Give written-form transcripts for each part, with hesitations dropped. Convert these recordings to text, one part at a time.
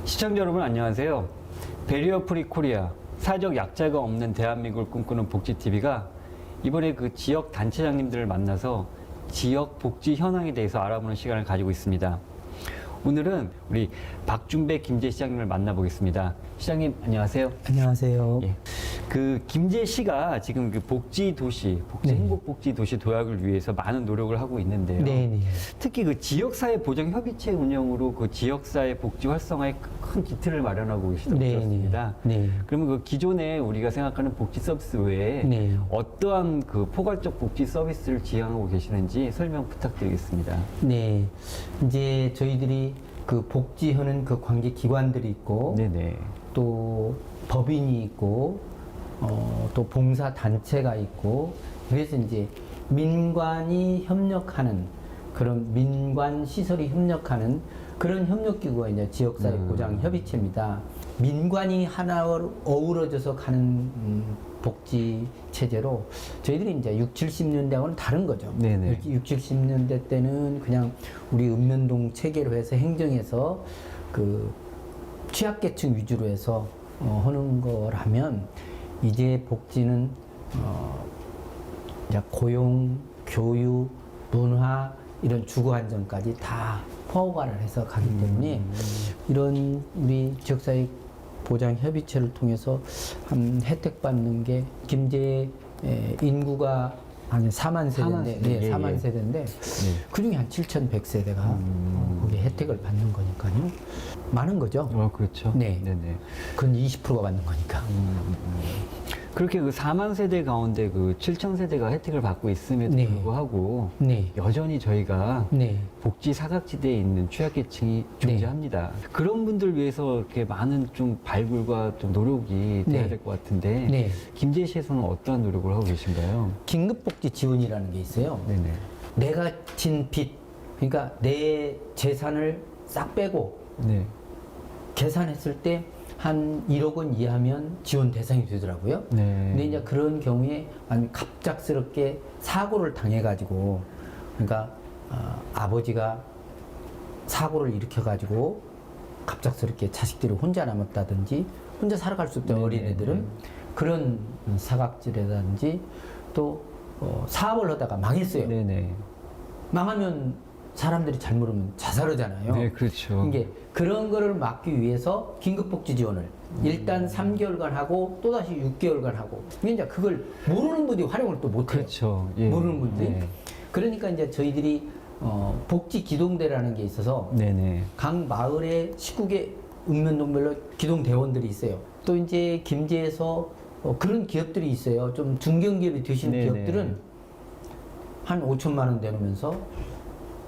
시청자 여러분 안녕하세요. 베리어 프리 코리아, 사회적 약자가 없는 대한민국을 꿈꾸는 복지TV가 이번에 그 지역 단체장님들을 만나서 지역 복지 현황에 대해서 알아보는 시간을 가지고 있습니다. 오늘은 우리 박준배 김제 시장님을 만나보겠습니다. 시장님 안녕하세요. 안녕하세요. 예. 그 김제 시가 지금 그 복지 도시, 복지 네. 행복 복지 도시 도약을 위해서 많은 노력을 하고 있는데요. 네네. 특히 그 지역사회 보장 협의체 운영으로 그 지역사회 복지 활성화에 큰 기틀을 마련하고 계시다고 네네. 들었습니다. 네. 그러면 그 기존에 우리가 생각하는 복지 서비스 외에 네. 어떠한 그 포괄적 복지 서비스를 지향하고 계시는지 설명 부탁드리겠습니다. 네. 이제 저희들이 그 복지하는 그 관계 기관들이 있고, 네네. 또 법인이 있고, 또 봉사 단체가 있고, 그래서 이제 민관이 협력하는 그런 민관 시설이 협력하는 그런 협력기구가 이제 지역사회 보장 협의체입니다. 민관이 하나로 어우러져서 가는 복지 체제로 저희들이 이제 60, 70년대하고는 다른 거죠. 네네. 60, 70년대 때는 그냥 우리 읍면동 체계로 해서 행정해서 그 취약계층 위주로 해서 하는 거라면 이제 복지는 이제 고용, 교육, 문화 이런 주거 안정까지 다 포괄을 해서 가기 때문에 이런 우리 지역사회 보장 협의체를 통해서 한 혜택 받는 게 김제 인구가 한 4만 세대인데, 세대, 네, 4만 예. 세대인데 그 중에 한 7,100세대가 거기에 혜택을 받는 거니까요. 많은 거죠. 그렇죠. 네. 네네. 그건 20%가 받는 거니까. 그렇게 그 4만 세대 가운데 그 7천 세대가 혜택을 받고 있음에도 네. 불구하고 네. 여전히 저희가 네. 복지 사각지대에 있는 취약계층이 존재합니다. 그런 분들 위해서 이렇게 많은 좀 발굴과 좀 노력이 돼야 네. 될 것 같은데 네. 김제시에서는 어떠한 노력을 하고 계신가요? 긴급복지 지원이라는 게 있어요. 네네. 내가 진 빚, 그러니까 내 재산을 싹 빼고 네. 계산했을 때 한 1억 원 이하면 지원 대상이 되더라고요. 네. 근데 이제 그런 경우에 갑작스럽게 사고를 당해가지고, 그러니까 아버지가 사고를 일으켜가지고 갑작스럽게 자식들이 혼자 남았다든지 혼자 살아갈 수 없죠. 네네. 어린애들은 그런 사각지대라든지 또 사업을 하다가 망했어요. 네네. 망하면 사람들이 잘 모르면 자살하잖아요. 네, 그렇죠. 이게 그런 거를 막기 위해서 긴급복지 지원을 일단 3개월간 하고 또다시 6개월간 하고, 이게 이제 그걸 모르는 분들이 활용을 또 못해요. 그렇죠. 예. 모르는 분들이. 네. 그러니까 이제 저희들이 복지 기동대라는 게 있어서 네네. 각 마을에 19개 읍면동별로 기동대원들이 있어요. 또 이제 김제에서 그런 기업들이 있어요. 좀 중견기업이 되시는 네네. 기업들은 한 5천만 원 내놓으면서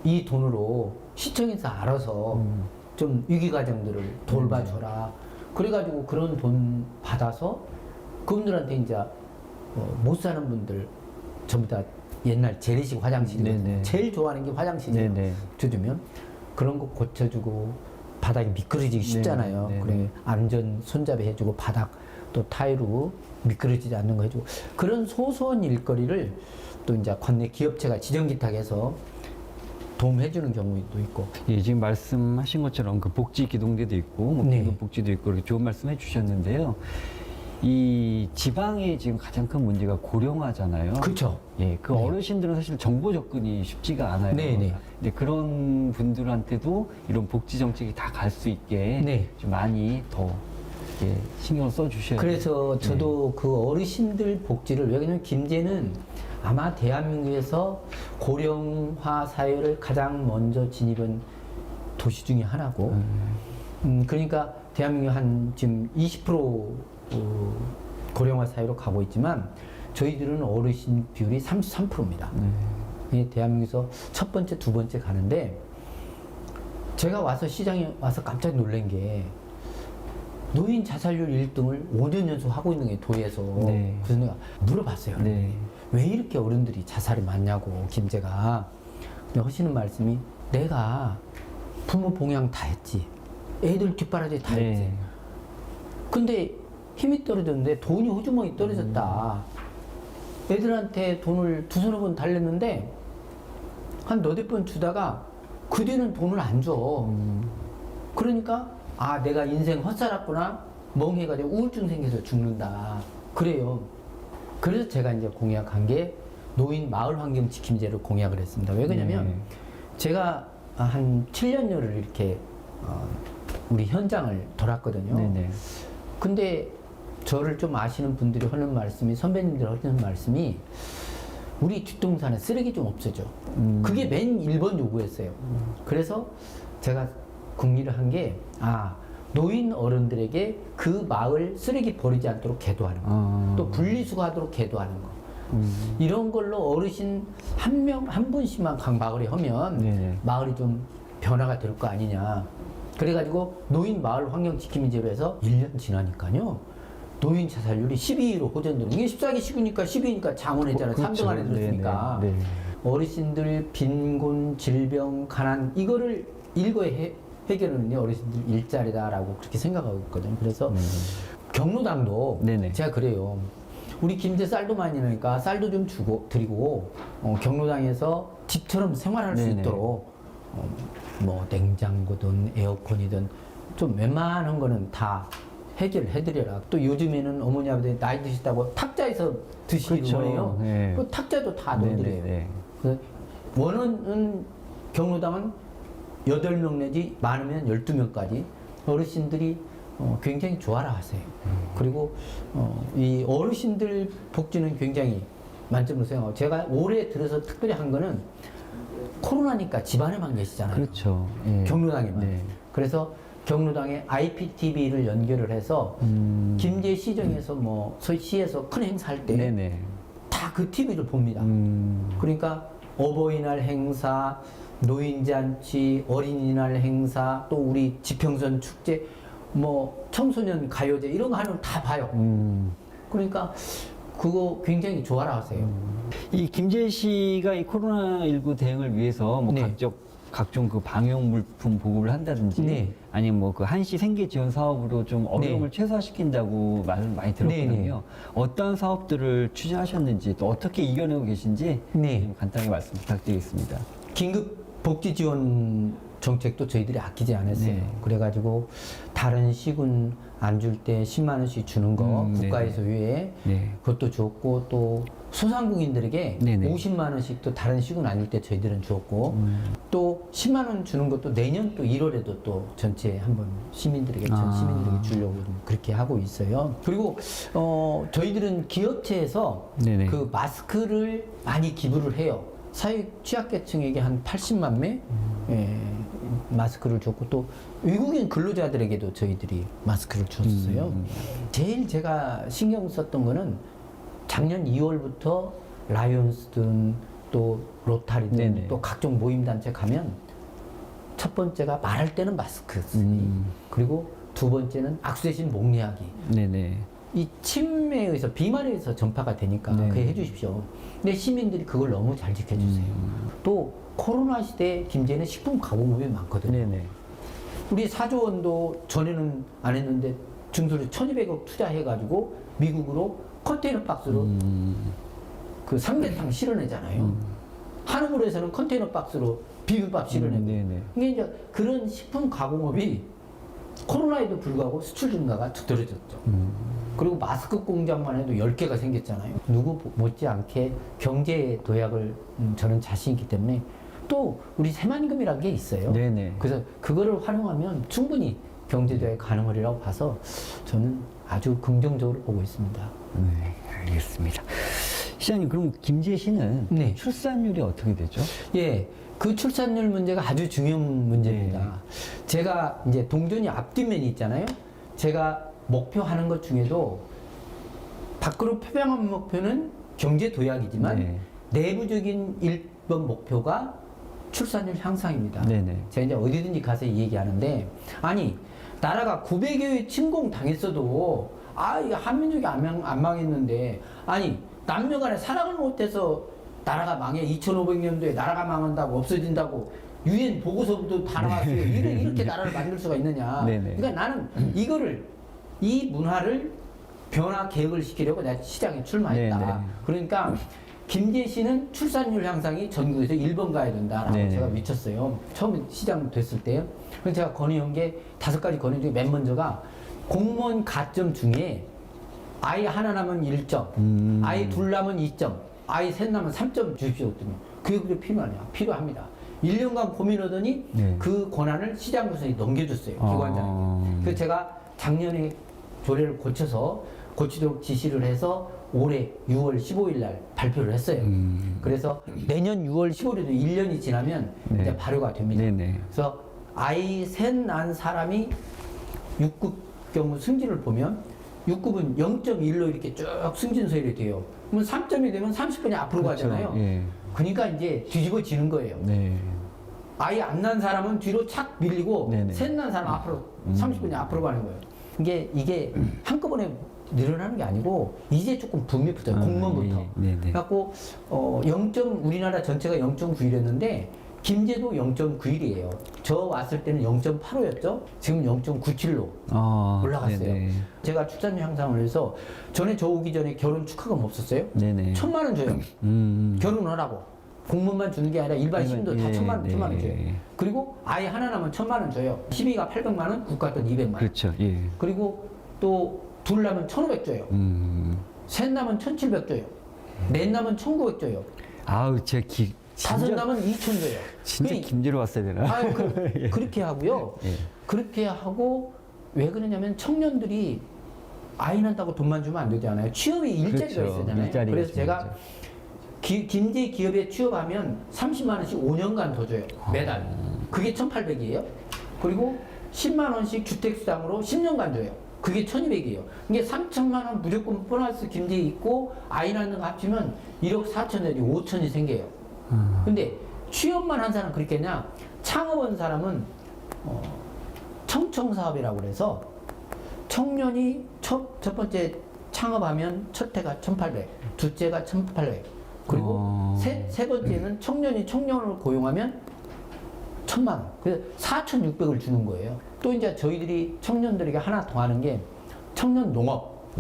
이 돈으로 시청에서 알아서 좀 위기가정들을 돌봐줘라. 그래가지고 그런 돈 받아서 그분들한테 이제 못 사는 분들 전부 다 옛날 재래식 화장실이거든요. 네네. 제일 좋아하는 게 화장실이에요. 네네. 주면 그런 거 고쳐주고 바닥이 미끄러지기 쉽잖아요. 네네. 그래 안전 손잡이 해주고 바닥 또 타일로 미끄러지지 않는 거 해주고 그런 소소한 일거리를 또 이제 관내 기업체가 지정기탁해서 도움해주는 경우도 있고. 예, 지금 말씀하신 것처럼 그 복지 기동대도 있고, 뭐 네. 긴급복지도 있고, 이렇게 좋은 말씀 해주셨는데요. 이 지방의 지금 가장 큰 문제가 고령화잖아요. 그렇죠. 예, 그 네. 어르신들은 사실 정보 접근이 쉽지가 않아요. 네네. 근데 그런 분들한테도 이런 복지 정책이 다 갈 수 있게 네. 좀 많이 더 예, 신경을 써주셔야 돼요. 그래서 저도 그 어르신들 복지를, 왜냐면 김제는 아마 대한민국에서 고령화 사회를 가장 먼저 진입한 도시 중에 하나고, 그러니까 대한민국 한 지금 20% 고령화 사회로 가고 있지만 저희들은 어르신 비율이 33%입니다. 대한민국에서 첫 번째, 두 번째 가는데, 제가 와서 시장에 와서 깜짝 놀란 게 노인 자살률 1등을 5년 연속 하고 있는 게 도에서. 네. 그래서 내가 물어봤어요. 네. 왜 이렇게 어른들이 자살이 많냐고, 김제가. 근데 하시는 말씀이, 내가 부모 봉양 다 했지, 애들 뒷바라지 다 했지, 네. 근데 힘이 떨어졌는데 돈이 호주머니 떨어졌다. 애들한테 돈을 두서너 번 달랬는데 한 너댓 번 주다가 그 뒤는 돈을 안 줘. 그러니까 아, 내가 인생 헛살았구나, 멍해가지고 우울증 생겨서 죽는다. 그래요. 그래서 제가 이제 공약한 게 노인 마을 환경 지킴제를 공약을 했습니다. 왜 그러냐면 네. 제가 한 7년여를 이렇게 우리 현장을 돌았거든요. 네네. 근데 저를 좀 아시는 분들이 하는 말씀이, 선배님들 하는 말씀이, 우리 뒷동산에 쓰레기 좀 없애줘. 그게 맨 1번 요구였어요. 그래서 제가 궁리를 한 게, 노인 어른들에게 그 마을 쓰레기 버리지 않도록 계도하는 거. 또 분리수거하도록 계도하는 거. 이런 걸로 어르신 한 분씩만 각 마을에 하면 네네. 마을이 좀 변화가 될 거 아니냐. 그래가지고 노인 마을 환경 지킴이제로 해서 1년 지나니까요, 노인 자살률이 12위로 호전되는, 이게 14기 시구니까 12위니까 장원했잖아요. 그렇죠. 3등 안에 들었으니까. 네네. 네. 어르신들 빈곤, 질병, 가난, 이거를 일거에 해결하는요, 어르신들 일자리다라고 그렇게 생각하고 있거든요. 그래서 경로당도 네네. 제가 그래요. 우리 김제 쌀도 많이 나니까 쌀도 좀 드리고, 경로당에서 집처럼 생활할 수 네네. 있도록 뭐 냉장고든 에어컨이든 좀 웬만한 거는 다 해결해드려라. 또 요즘에는 어머니 아버지 나이 드시다고 탁자에서 드시기를 그렇죠. 원해요. 네. 그 탁자도 다 넣어드려요. 네네네. 그래서 원하는 경로당은 8명 내지 많으면 12명까지 어르신들이 굉장히 좋아라 하세요. 그리고 이 어르신들 복지는 굉장히 만점으로 생각하고, 제가 올해 들어서 특별히 한 거는 코로나니까 집안에만 계시잖아요. 그렇죠. 예. 경로당에만. 네. 그래서 경로당에 IPTV를 연결을 해서 김제 시정에서 뭐 시에서 큰 행사할 때 네네. 다 그 TV를 봅니다. 그러니까 어버이날 행사, 노인잔치, 어린이날 행사, 또 우리 지평선 축제, 뭐 청소년 가요제 이런 거 하는 거 다 봐요. 그러니까 그거 굉장히 좋아라 하세요. 이 김재희 씨가 이 코로나19 대응을 위해서 뭐 네. 각종 그 방역 물품 보급을 한다든지, 네. 아니면 뭐 그 한시 생계 지원 사업으로 좀 어려움을 네. 최소화시킨다고 말을 많이 들었거든요. 네, 네. 어떤 사업들을 추진하셨는지, 또 어떻게 이겨내고 계신지 네. 좀 간단하게 말씀 부탁드리겠습니다. 긴급 복지 지원 정책도 저희들이 아끼지 않았어요. 네. 그래가지고 다른 시군 안 줄 때 10만 원씩 주는 거 국가에서 위에 네. 그것도 줬고, 또 소상공인들에게 네네. 50만 원씩 또 다른 시군 안 줄 때 저희들은 줬고, 또 10만 원 주는 것도 내년 또 1월에도 또 전체 한번 시민들에게 전 시민들에게 주려고 좀 그렇게 하고 있어요. 그리고 저희들은 기업체에서 네네. 그 마스크를 많이 기부를 해요. 사회 취약계층에게 한 80만 매 마스크를 줬고, 또 외국인 근로자들에게도 저희들이 마스크를 줬어요. 제일 제가 신경 썼던 거는 작년 2월부터 라이온스든 또 로타리든 네네. 또 각종 모임단체 가면, 첫 번째가 말할 때는 마스크 쓰기, 그리고 두 번째는 악수 대신 목례하기. 네네. 이 침에 의해서, 비말에 의해서 전파가 되니까 네. 그게 해주십시오. 근데 시민들이 그걸 너무 잘 지켜주세요. 또 코로나 시대에 김제는 식품 가공업이 많거든요. 네네. 우리 4조 원도 전에는 안 했는데 중소를 1,200억 투자해가지고 미국으로 컨테이너 박스로 그 삼계탕 실어내잖아요. 한우물에서는 컨테이너 박스로 비빔밥 실어내고. 네네. 이게 이제 그런 식품 가공업이 코로나에도 불구하고 수출 증가가 두드러졌죠. 그리고 마스크 공장만 해도 10개가 생겼잖아요. 누구 못지않게 경제 도약을 저는 자신 있기 때문에, 또 우리 새만금이라는 게 있어요. 네네. 그래서 그거를 활용하면 충분히 경제 도약이 가능하리라고 봐서 저는 아주 긍정적으로 보고 있습니다. 네, 알겠습니다. 시장님, 그럼 김재 씨는 네. 출산율이 어떻게 되죠? 예, 그 출산율 문제가 아주 중요한 문제입니다. 제가 이제 동전이 앞뒷면이 있잖아요. 제가 목표하는 것 중에도 밖으로 표방한 목표는 경제 도약이지만 네. 내부적인 1번 목표가 출산율 향상입니다. 네네. 제가 이제 어디든지 가서 이 얘기하는데, 아니 나라가 900여의 침공 당했어도 이거 한민족이 안 망했는데, 아니 남녀 간에 사랑을 못해서 나라가 망해, 2500년도에 나라가 망한다고 없어진다고 유엔 보고서도 다 나왔어요. 이렇게 나라를 만들 수가 있느냐. 네네. 그러니까 나는 이 문화를 변화 계획을 시키려고 내가 시장에 출마했다. 네네. 그러니까 김제시는 출산율 향상이 전국에서 1번 가야 된다라고 네. 제가 미쳤어요. 처음 시장 됐을 때요. 그래서 제가 건의한 게 5가지 건의 중에 맨 먼저가 공무원 가점 중에 아이 하나 나면 1점, 아이 둘 나면 2점, 아이 셋 나면 3점 주십시오. 그게 그렇게 필요하냐? 필요합니다. 1년간 고민하더니 네. 그 권한을 시장 구성이 넘겨줬어요. 기관장에게. 그래서 제가 작년에 조례를 고치도록 지시를 해서 올해 6월 15일 날 발표를 했어요. 그래서 내년 6월 15일에도 1년이 지나면 네. 이제 발효가 됩니다. 네네. 그래서 아이 셋 난 사람이 6급 경우 승진을 보면 6급은 0.1로 이렇게 쭉 승진서열이 돼요. 그러면 3점이 되면 30분이 앞으로 그렇죠. 가잖아요. 예. 그러니까 이제 뒤집어지는 거예요. 네. 아이 안 난 사람은 뒤로 착 밀리고 네네. 셋 난 사람 앞으로 30분이 앞으로 가는 거예요. 이게 한꺼번에 늘어나는 게 아니고 이제 조금 붐이 붙어요. 공무원부터. 네네. 그래갖고 0. 우리나라 전체가 0.91이었는데 김제도 0.91이에요. 저 왔을 때는 0.85였죠. 지금 0.97로 올라갔어요. 네네. 제가 출산율 향상을 해서 전에 저 오기 전에 결혼 축하금 없었어요. 네네. 1,000만 원 줘요. 결혼하라고. 공무원만 주는 게 아니라 일반 시민도 다 예, 1,000만 원, 네. 1,000만 원 줘요. 그리고 아이 하나 나면 1,000만 원 줘요. 12가 800만 원, 국가 돈 200만 원. 그렇죠. 예. 그리고 또 둘 나면 1,500 줘요. 셋 나면 1,700 줘요. 넷 나면 1,900 줘요. 아우, 다섯 나면 2,000 줘요. 진짜 김제로 왔어야 되나? 아유, 그렇게 하고요. 예. 그렇게 하고 왜 그러냐면 청년들이 아이 난다고 돈만 주면 안 되잖아요. 취업이 일자리가 그렇죠. 있잖아요. 일자리가 그래서 제가 중요하죠. 김제 기업에 취업하면 30만 원씩 5년간 더 줘요. 매달. 그게 1,800이에요. 그리고 10만 원씩 주택수당으로 10년간 줘요. 그게 1,200이에요. 이게 3천만 원 무조건 보너스 김제 있고 아이 낳는 거 합치면 1억 4천 내지 5천이 생겨요. 근데 취업만 한 사람은 그렇겠냐? 창업한 사람은 청청사업이라고 그래서 청년이 첫 번째 창업하면 첫 해가 1,800, 둘째가 1,800, 그리고 세 번째는 청년이 청년을 고용하면 1,000만 원. 그래서 4,600을 주는 거예요. 또 이제 저희들이 청년들에게 하나 더 하는 게 청년 농업.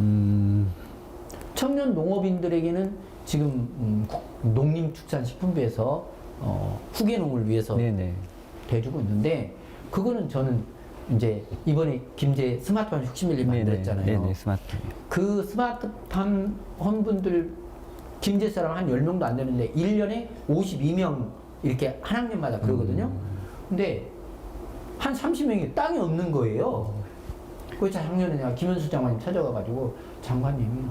청년 농업인들에게는 지금 농림축산식품부에서 후계농을 위해서 네네. 대주고 있는데 그거는 저는 이제 이번에 김제 스마트팜 혁신밀리 만들었잖아요. 네네. 스마트폰. 그 스마트팜 홈분들 김제 사람 한 10명도 안 되는데 1년에 52명 이렇게 한 학년마다 그러거든요. 근데 한 30명이 땅이 없는 거예요. 그래서 작년에 내가 김현수 장관님 찾아가가지고 장관님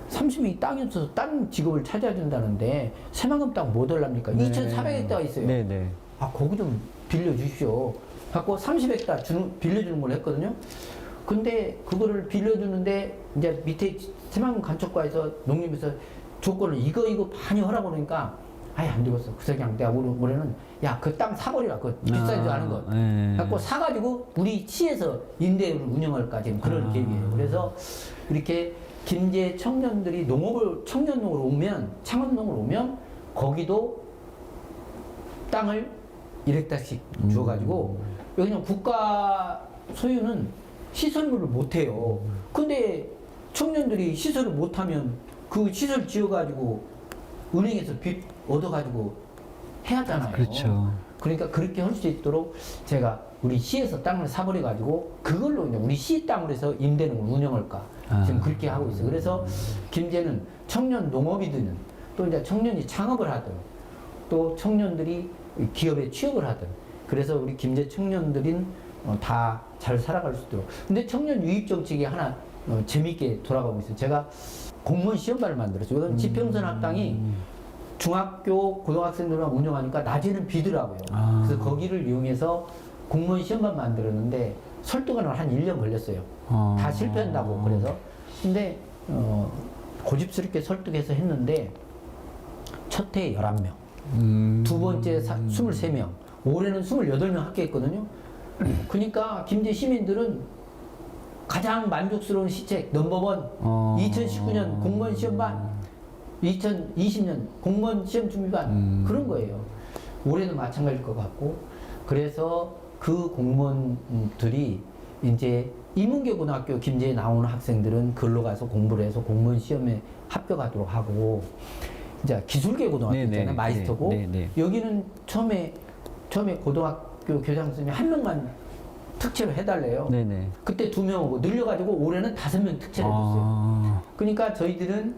30명이 땅이 없어서 딴 직업을 찾아야 된다는데 새만금 땅 뭐 달랍니까? 2,400헥타가 있어요. 네네. 아 거기 좀 빌려주십시오. 갖고 30헥타 빌려주는 걸 했거든요. 근데 그거를 빌려주는데 이제 밑에 새만금 간척과에서 농림에서 조건을 이거 많이 하라고 그러니까 아예 안 되겠어. 그래서 그냥 내가 올해는 야 그 땅 사버리라. 그 비싼 줄 아는 거. 네. 갖고 사가지고 우리 시에서 임대를 운영할까 지금 그런 계획이에요. 그래서 이렇게 김제 청년들이 청년농으로 오면 창업농으로 오면 거기도 땅을 1헥타씩 주어가지고 여기는 국가 소유는 시설물을 못해요. 근데 청년들이 시설을 못하면 그 시설 지어가지고 은행에서 빚 얻어가지고 해야 하잖아요. 그렇죠. 그러니까 그렇게 할 수 있도록 제가 우리 시에서 땅을 사버려가지고 그걸로 이제 우리 시 땅으로 해서 임대는 걸 운영할까 지금 그렇게 하고 있어요. 그래서 김제는 청년 농업이든 또 이제 청년이 창업을 하든 또 청년들이 기업에 취업을 하든 그래서 우리 김제 청년들인 다 잘 살아갈 수 있도록. 근데 청년 유입 정책이 하나 재미있게 돌아가고 있어요. 제가 공무원 시험반을 만들었어요. 이건 지평선 학당이 중학교 고등학생들만 운영하니까 낮에는 비더라고요. 그래서 거기를 이용해서 공무원 시험반 만들었는데 설득하는 한 1년 걸렸어요. 다 실패한다고 그래서. 근데 고집스럽게 설득해서 했는데 첫 해에 11명, 두 번째 23명, 올해는 28명 합격했거든요. 그러니까 김제 시민들은 가장 만족스러운 시책 넘버원 2019년 공무원 시험반 2020년 공무원 시험 준비반 그런 거예요. 올해도 마찬가지일 것 같고 그래서 그 공무원들이 이제 이문계 고등학교 김제에 나오는 학생들은 글로 가서 공부를 해서 공무원 시험에 합격하도록 하고 이제 기술계 고등학교 네네. 있잖아요. 마이스터고. 네네. 여기는 처음에 고등학교 교장 선생님이 한 명만 특채를 해달래요. 네네. 그때 2명 오고 늘려가지고 올해는 5명 특채를 해줬어요. 아, 그러니까 저희들은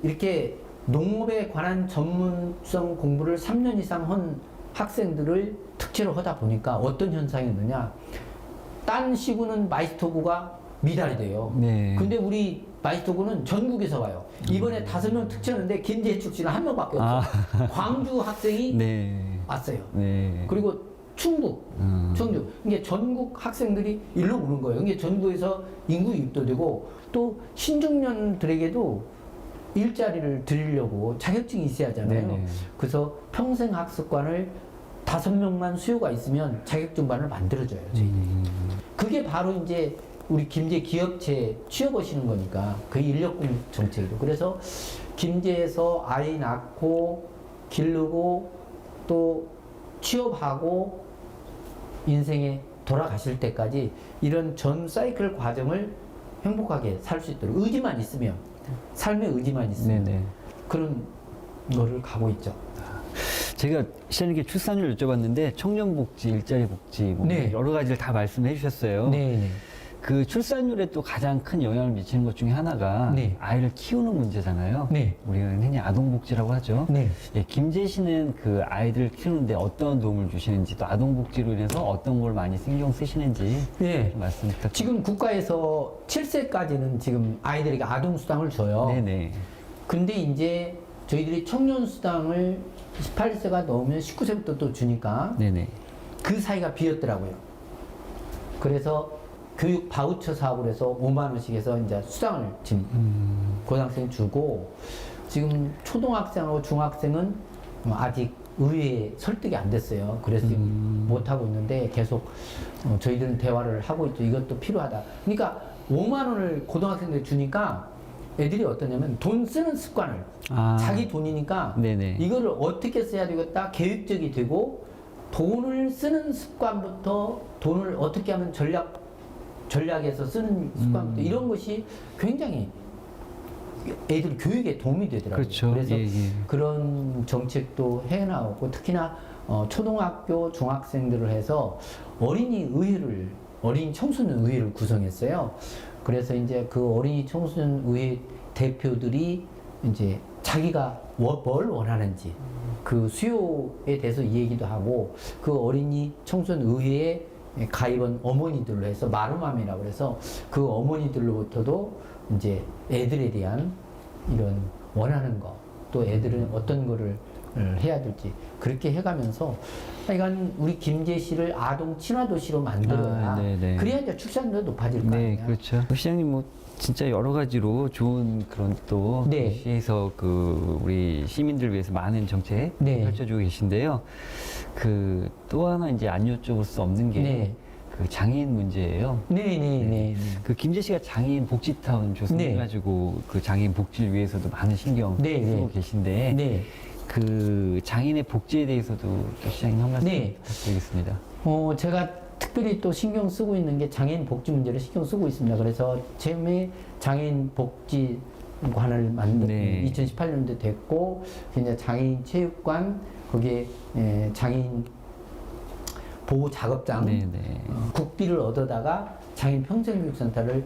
이렇게 농업에 관한 전문성 공부를 3년 이상 한 학생들을 특채로 하다 보니까 어떤 현상이 있느냐. 딴 시구는 마이스터구가 미달이 돼요. 네. 근데 우리 마이스터구는 전국에서 와요. 이번에 5명 특채였는데 김제 출신은 1명밖에 없어요. 광주 학생이 네. 왔어요. 네. 그리고 충북, 청주. 이게 전국 학생들이 일로 오는 거예요. 이게 전국에서 인구 유입도 되고 또 신중년들에게도 일자리를 드리려고 자격증이 있어야 하잖아요. 네네. 그래서 평생 학습관을 5명만 수요가 있으면 자격증반을 만들어줘요. 저희. 그게 바로 이제 우리 김제 기업체 취업하시는 거니까 그 인력공 정책이죠. 그래서 김제에서 아이 낳고 기르고 또 취업하고 인생에 돌아가실 때까지 이런 전 사이클 과정을 행복하게 살 수 있도록 의지만 있으면 삶의 의지만 있으면 네네. 그런 거를 가고 있죠. 제가 시장님께 출산율 여쭤봤는데 청년복지, 일자리복지 뭐 네. 여러 가지를 다 말씀해 주셨어요. 네. 그 출산율에 또 가장 큰 영향을 미치는 것 중에 하나가 네. 아이를 키우는 문제잖아요. 네. 우리가 흔히 아동복지라고 하죠. 네. 예, 김재 씨는 그 아이들을 키우는데 어떤 도움을 주시는지 또 아동복지로 인해서 어떤 걸 많이 신경 쓰시는지 네. 좀 말씀 부탁드립니다. 지금 국가에서 7세까지는 지금 아이들에게 아동수당을 줘요. 네네. 근데 이제 저희들이 청년수당을 18세가 넘으면 19세부터 또 주니까 네네. 그 사이가 비었더라고요. 그래서 교육 바우처 사업을 해서 5만 원씩 해서 이제 수당을 지금 고등학생 주고 지금 초등학생하고 중학생은 아직 의회에 설득이 안 됐어요. 그래서 지금 못 하고 있는데 계속 저희들은 대화를 하고 있죠. 이것도 필요하다. 그러니까 5만 원을 고등학생들 주니까 애들이 어떠냐면 돈 쓰는 습관을 자기 돈이니까 네네. 이거를 어떻게 써야 되겠다 계획적이 되고 돈을 쓰는 습관부터 돈을 어떻게 하면 전략에서 쓰는 습관부터 이런 것이 굉장히 애들 교육에 도움이 되더라고요. 그렇죠. 그래서 예, 예. 그런 정책도 해나오고 특히나 초등학교 중학생들을 해서 어린이 청소년 의회를 구성했어요. 그래서 이제 그 어린이 청소년 의회 대표들이 이제 자기가 뭘 원하는지 그 수요에 대해서 얘기도 하고 그 어린이 청소년 의회에 가입한 어머니들로 해서 마루맘이라고 해서 그 어머니들로부터도 이제 애들에 대한 이런 원하는 거 또 애들은 어떤 거를 해야 될지 그렇게 해가면서 하여간 우리 김제시를 아동 친화 도시로 만들어야 네네. 그래야 이제 출산율도 높아질 거 네, 아니에요. 그렇죠. 시장님 뭐 진짜 여러 가지로 좋은 그런 또 네. 시에서 그 우리 시민들 위해서 많은 정책 네. 펼쳐주고 계신데요. 그 또 하나 이제 안 여쭤볼 수 없는 게 네. 그 장애인 문제예요. 네. 그 김재 씨가 장애인 복지타운 조성해가지고 그 장애인 복지를 위해서도 많은 신경 네, 쓰고 네. 계신데 네. 그 장애인의 복지에 대해서도 또 시장님 한 말씀 네. 부탁드리겠습니다. 제가 특별히 또 신경 쓰고 있는 게 장애인 복지 문제를 신경 쓰고 있습니다. 그래서 처음에 장애인 복지관을 만든 네. 2018년도 됐고 이제 장애인 체육관 거기에 장애인 보호 작업장 네네. 국비를 얻어다가 장애인 평생교육센터를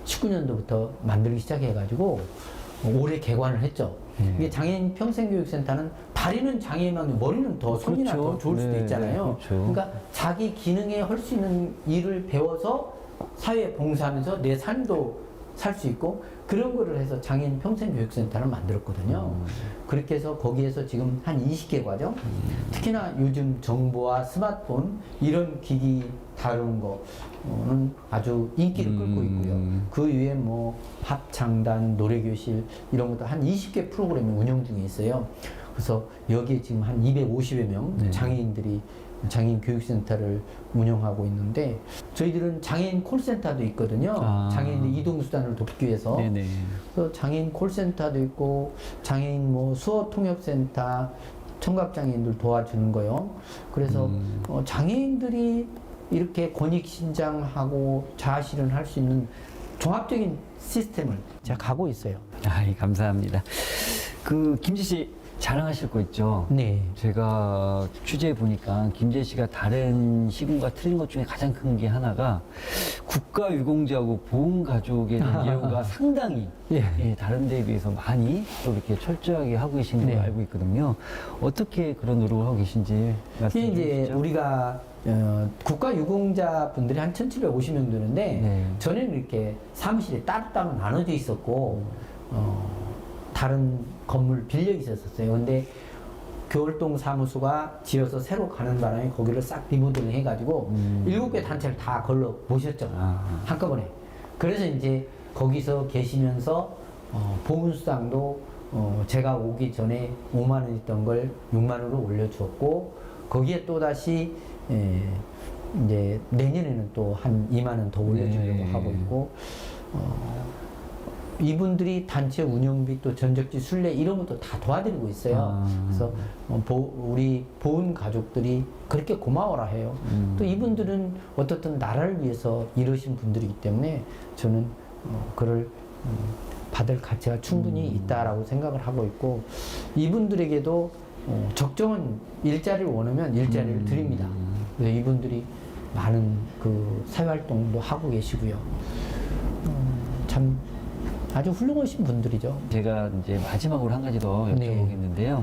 2019년도부터 만들기 시작해가지고 올해 개관을 했죠. 네. 이게 장애인 평생교육센터는 다리는 장애인만 머리는 더 손이나 그렇죠. 더 좋을 수도 네, 있잖아요. 네, 그렇죠. 그러니까 자기 기능에 할 수 있는 일을 배워서 사회에 봉사하면서 내 삶도 살 수 있고 그런 거를 해서 장애인 평생교육센터를 만들었거든요. 그렇게 해서 거기에서 지금 한 20개 과정 특히나 요즘 정보와 스마트폰 이런 기기 다루는 거는 아주 인기를 끌고 있고요. 그 위에 뭐 합창단, 노래교실 이런 것도 한 20개 프로그램이 운영 중에 있어요. 그래서 여기에 지금 한 250여 명 네. 장애인들이 장애인 교육센터를 운영하고 있는데 저희들은 장애인 콜센터도 있거든요. 장애인의 이동수단을 돕기 위해서. 네네. 그래서 장애인 콜센터도 있고 장애인 뭐 수어통역센터 청각장애인들 도와주는 거요. 그래서 장애인들이 이렇게 권익신장하고 자아실현을 할 수 있는 종합적인 시스템을 제가 가고 있어요. 감사합니다. 그 김재 씨 자랑하실 거 있죠? 네. 제가 취재해 보니까 김재 씨가 다른 시군과 틀린 것 중에 가장 큰 게 하나가 국가유공자하고 보훈가족에 대한 예우가 상당히 예. 예, 다른 데에 비해서 많이 또 이렇게 철저하게 하고 계신 걸로 네. 알고 있거든요. 어떻게 그런 노력을 하고 계신지 이게 말씀해 이제 주시죠. 우리가 국가유공자 분들이 한 1,750명 되는데 네. 전에는 이렇게 사무실에 따로따로 나눠져 있었고 다른 건물 빌려 있었어요. 근데 교월동 사무소가 지어서 새로 가는 바람에 거기를 싹 리모델링 해가지고 7개 단체를 다 걸러 모셨죠. 한꺼번에. 그래서 이제 거기서 계시면서 보훈수당도 제가 오기 전에 5만 원 있던 걸 6만 원으로 올려주었고 거기에 또 다시 이제 내년에는 또 한 2만 원 더 올려주려고 네. 하고 있고 이분들이 단체 운영비 또 전적지 순례 이런 것도 다 도와드리고 있어요. 그래서 우리 보훈 가족들이 그렇게 고마워라 해요. 또 이분들은 어떻든 나라를 위해서 이러신 분들이기 때문에 저는 그를 받을 가치가 충분히 있다라고 생각을 하고 있고 이분들에게도 적정한 일자리를 원하면 일자리를 드립니다. 그래서 이분들이 많은 그 사회활동도 하고 계시고요. 참 아주 훌륭하신 분들이죠. 제가 이제 마지막으로 한 가지 더 네. 여쭤보겠는데요.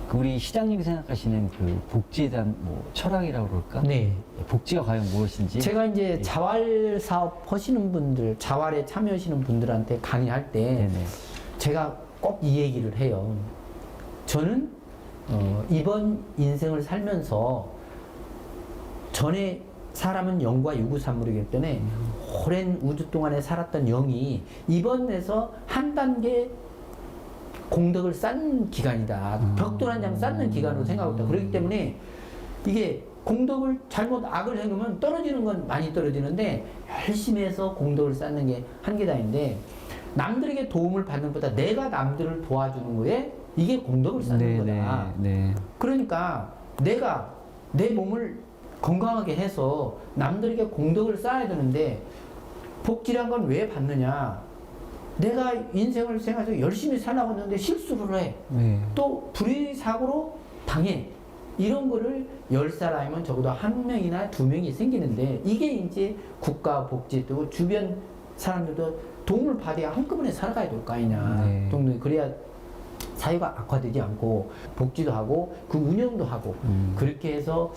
그 우리 시장님이 생각하시는 그 복지에 대한 뭐 철학이라고 그럴까? 네. 복지가 과연 무엇인지? 제가 이제 자활 사업 하시는 분들, 자활에 참여하시는 분들한테 강의할 때 네네. 제가 꼭 이 얘기를 해요. 저는 이번 인생을 살면서 전에 사람은 영과 유구산물이기 때문에 오랜 우주 동안에 살았던 영이 이번에서 한 단계 공덕을 쌓는 기간이다. 벽돌 한 장 쌓는 기간으로 생각하고 있다. 그렇기 때문에 이게 공덕을 잘못 악을 행하면 떨어지는 건 많이 떨어지는데 열심히 해서 공덕을 쌓는 게 한계다인데 남들에게 도움을 받는 것보다 내가 남들을 도와주는 거에 이게 공덕을 쌓는 거다. 네. 그러니까 내가 내 몸을 건강하게 해서 남들에게 공덕을 쌓아야 되는데 복지란 건 왜 받느냐? 내가 인생을 생각해서 열심히 살라고 했는데 실수를 해. 네. 또 불의사고로 당해. 이런 거를 10사람이면 적어도 1명이나 2명이 생기는데 이게 이제 국가 복지 또 주변 사람들도 도움을 받아야 한꺼번에 살아가야 될 거 아니냐. 네. 또 그래야 사회가 악화되지 않고 복지도 하고 그 운영도 하고 그렇게 해서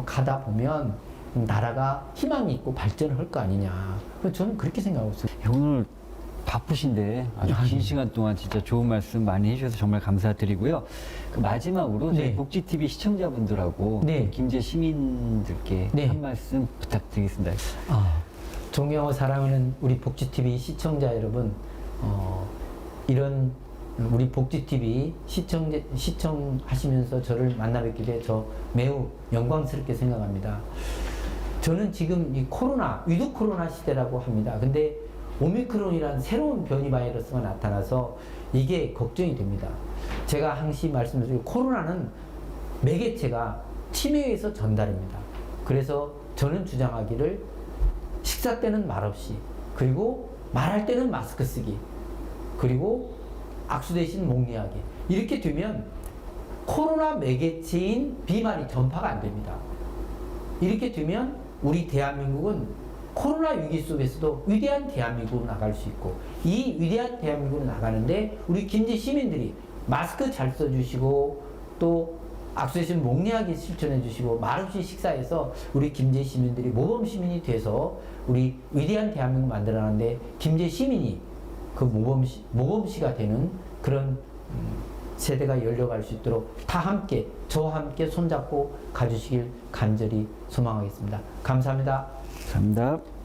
가다 보면 나라가 희망이 있고 발전을 할 거 아니냐. 그래서 저는 그렇게 생각하고 있어요. 오늘 바쁘신데 아주 긴 시간 동안 진짜 좋은 말씀 많이 해주셔서 정말 감사드리고요. 그 마지막으로 저희 네. 복지TV 시청자분들하고 네. 또 김제 시민들께 네. 한 말씀 부탁드리겠습니다. 존경하고 사랑하는 우리 복지TV 시청자 여러분, 이런 우리 복지TV 시청하시면서 저를 만나 뵙게 돼 저 매우 영광스럽게 생각합니다. 저는 지금 이 코로나, 위드 코로나 시대라고 합니다. 근데 오미크론이라는 새로운 변이 바이러스가 나타나서 이게 걱정이 됩니다. 제가 항상 말씀드리고 코로나는 매개체가 침에 의해서 전달입니다. 그래서 저는 주장하기를 식사 때는 말없이 그리고 말할 때는 마스크 쓰기 그리고 악수 대신 목리하기 이렇게 되면 코로나 매개체인 비만이 전파가 안 됩니다. 이렇게 되면 우리 대한민국은 코로나 위기 속에서도 위대한 대한민국으로 나갈 수 있고 이 위대한 대한민국으로 나가는데 우리 김제 시민들이 마스크 잘 써주시고 또 악수 대신 목리하기 실천해 주시고 말없이 식사해서 우리 김제 시민들이 모범 시민이 돼서 우리 위대한 대한민국 만들어가는데 김제 시민이 그 모범시가 되는 그런 세대가 열려갈 수 있도록 다 함께 저와 함께 손잡고 가주시길 간절히 소망하겠습니다. 감사합니다. 감사합니다.